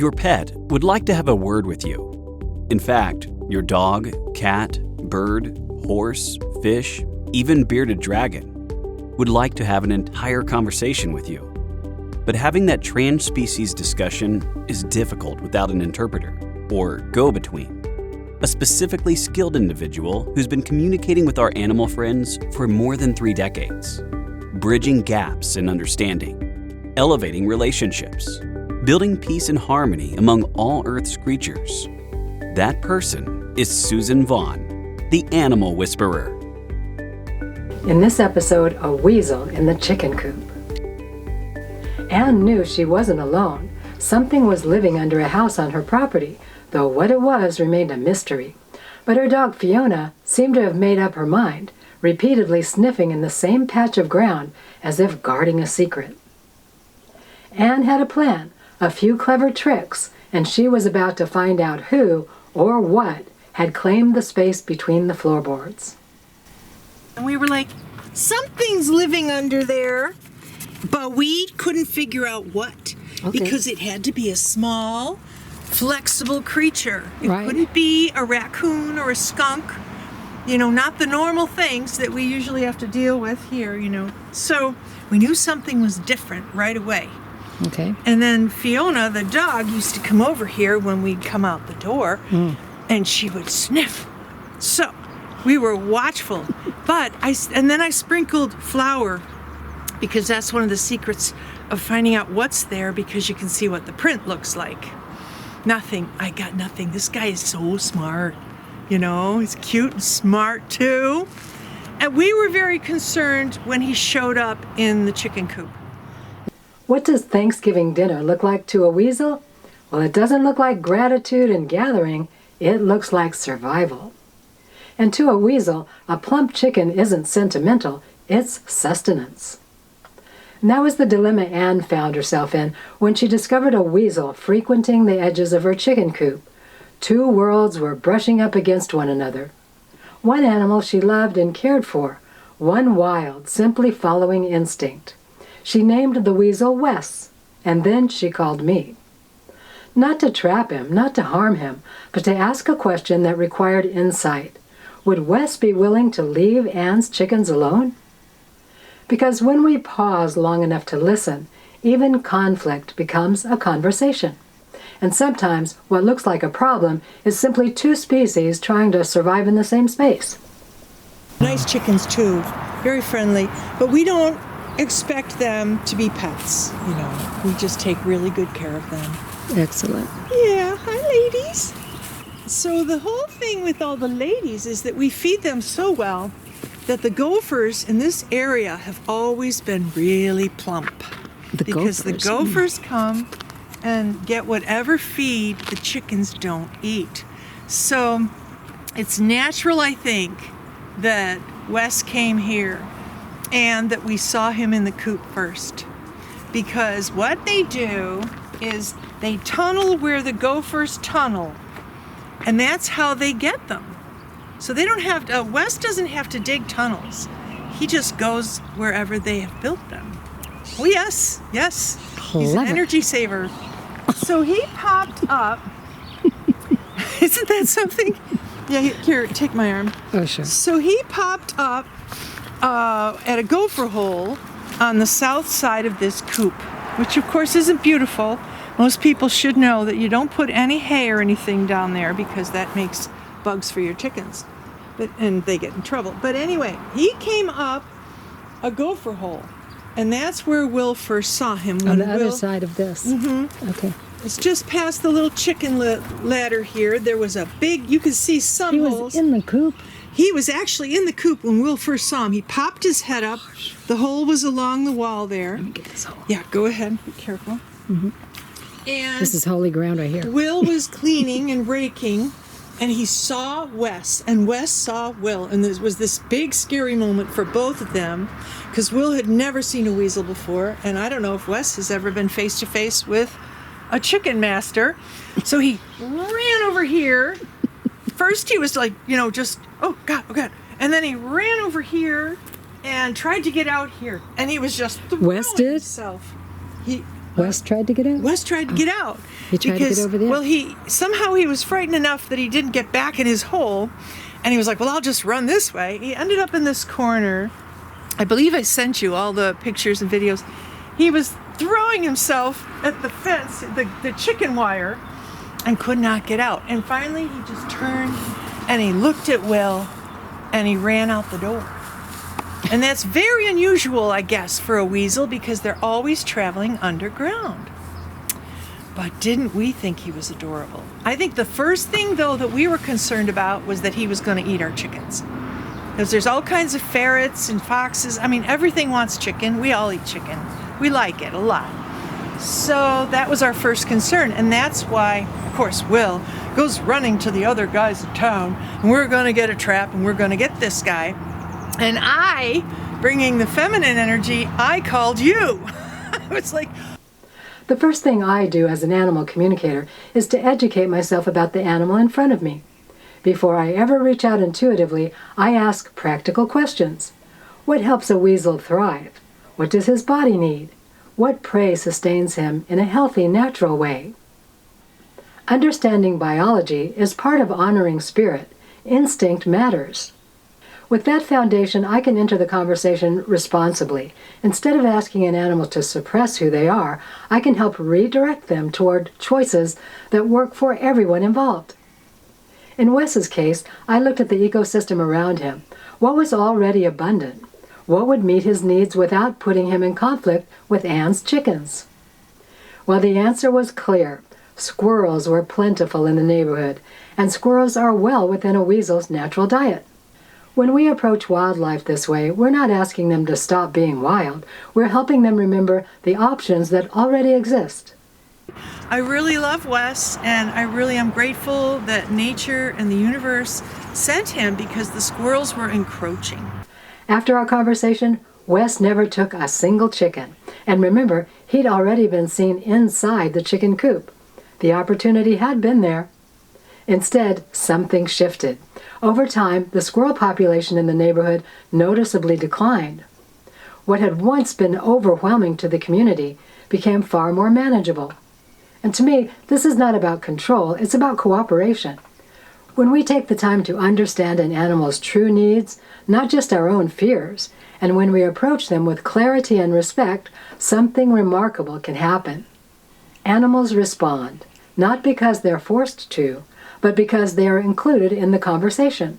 Your pet would like to have a word with you. In fact, your dog, cat, bird, horse, fish, even bearded dragon would like to have an entire conversation with you. But having that trans-species discussion is difficult without an interpreter, or go-between, a specifically skilled individual who's been communicating with our animal friends for more than 3 decades, bridging gaps in understanding, elevating relationships, building peace and harmony among all Earth's creatures. That person is Suzan Vaughn, the Animal Whisperer. In this episode, a weasel in the chicken coop. Anne knew she wasn't alone. Something was living under a house on her property, though what it was remained a mystery. But her dog Fiona seemed to have made up her mind, repeatedly sniffing in the same patch of ground as if guarding a secret. Anne had a plan, a few clever tricks, and she was about to find out who or what had claimed the space between the floorboards. And we were like, something's living under there, but we couldn't figure out what. Okay. Because it had to be a small, flexible creature. It couldn't be a raccoon or a skunk, not the normal things that we usually have to deal with here, So we knew something was different right away. Okay. And then Fiona, the dog, used to come over here when we'd come out the door, and she would sniff. So we were watchful, and then I sprinkled flour, because that's one of the secrets of finding out what's there, because you can see what the print looks like. Nothing. I got nothing. This guy is so smart. He's cute and smart too. And we were very concerned when he showed up in the chicken coop. What does Thanksgiving dinner look like to a weasel? Well, it doesn't look like gratitude and gathering. It looks like survival. And to a weasel, a plump chicken isn't sentimental, it's sustenance. And that was the dilemma Anne found herself in when she discovered a weasel frequenting the edges of her chicken coop. 2 worlds were brushing up against one another. One animal she loved and cared for, one wild, simply following instinct. She named the weasel Wes, and then she called me. Not to trap him, not to harm him, but to ask a question that required insight. Would Wes be willing to leave Anne's chickens alone? Because when we pause long enough to listen, even conflict becomes a conversation. And sometimes what looks like a problem is simply 2 species trying to survive in the same space. Nice chickens too, very friendly, but we don't expect them to be pets, We just take really good care of them. Excellent. Yeah, hi ladies. So the whole thing with all the ladies is that we feed them so well that the gophers in this area have always been really plump. Because the gophers come and get whatever feed the chickens don't eat. So it's natural, I think, that Wes came here and that we saw him in the coop first. Because what they do is they tunnel where the gophers tunnel, and that's how they get them. So they don't have to, Wes doesn't have to dig tunnels. He just goes wherever they have built them. Oh yes, he's an energy saver. So he popped up. Isn't that something? Yeah, here, take my arm. Oh, sure. So he popped up at a gopher hole on the south side of this coop, which of course isn't beautiful. Most people should know that you don't put any hay or anything down there because that makes bugs for your chickens, and they get in trouble. But anyway, he came up a gopher hole, and that's where Will first saw him. On the other side of this. Mm-hmm. Okay. It's just past the little chicken ladder here. There was a big, you could see some holes. He was in the coop? He was actually in the coop when Will first saw him. He popped his head up. The hole was along the wall there. Let me get this hole. Yeah, go ahead. Be careful. Mm-hmm. And this is holy ground right here. Will was cleaning and raking, and he saw Wes, and Wes saw Will, and there was this big scary moment for both of them, because Will had never seen a weasel before, and I don't know if Wes has ever been face to face with a chicken master. So he ran over here. First he was like, just, oh God. And then he ran over here and tried to get out here, and he was just throwing Wes did? himself. Wes tried to get out? Wes tried to get out. He tried to get over there? Well, he was frightened enough that he didn't get back in his hole, and he was like, well, I'll just run this way. He ended up in this corner. I believe I sent you all the pictures and videos. He was throwing himself at the fence, the chicken wire, and could not get out. And finally, he just turned and he looked at Will, and he ran out the door. And that's very unusual, I guess, for a weasel because they're always traveling underground. But didn't we think he was adorable? I think the first thing, though, that we were concerned about was that he was going to eat our chickens. Because there's all kinds of ferrets and foxes. I mean, everything wants chicken. We all eat chicken. We like it a lot. So that was our first concern. And that's why, of course, Will goes running to the other guys in town. And we're going to get a trap and we're going to get this guy. And I, bringing the feminine energy, I called you. I was like... The first thing I do as an animal communicator is to educate myself about the animal in front of me. Before I ever reach out intuitively, I ask practical questions. What helps a weasel thrive? What does his body need? What prey sustains him in a healthy, natural way? Understanding biology is part of honoring spirit. Instinct matters. With that foundation, I can enter the conversation responsibly. Instead of asking an animal to suppress who they are, I can help redirect them toward choices that work for everyone involved. In Wes's case, I looked at the ecosystem around him. What was already abundant? What would meet his needs without putting him in conflict with Anne's chickens? Well, the answer was clear. Squirrels were plentiful in the neighborhood, and squirrels are well within a weasel's natural diet. When we approach wildlife this way, we're not asking them to stop being wild. We're helping them remember the options that already exist. I really love Wes, and I really am grateful that nature and the universe sent him because the squirrels were encroaching. After our conversation, Wes never took a single chicken. And remember, he'd already been seen inside the chicken coop. The opportunity had been there. Instead, something shifted. Over time, the squirrel population in the neighborhood noticeably declined. What had once been overwhelming to the community became far more manageable. And to me, this is not about control, it's about cooperation. When we take the time to understand an animal's true needs, not just our own fears, and when we approach them with clarity and respect, something remarkable can happen. Animals respond, not because they're forced to, but because they are included in the conversation.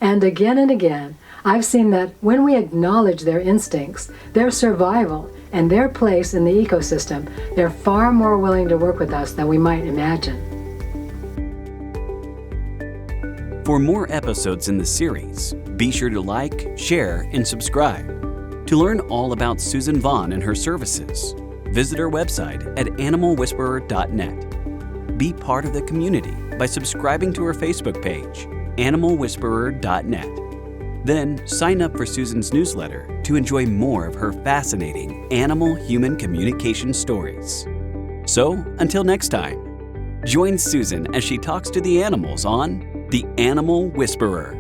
And again, I've seen that when we acknowledge their instincts, their survival, and their place in the ecosystem, they're far more willing to work with us than we might imagine. For more episodes in the series, be sure to like, share, and subscribe. To learn all about Suzan Vaughn and her services, visit her website at animalwhisperer.net. Be part of the community by subscribing to her Facebook page, animalwhisperer.net. Then sign up for Suzan's newsletter to enjoy more of her fascinating animal-human communication stories. So, until next time, join Suzan as she talks to the animals on The Animal Whisperer.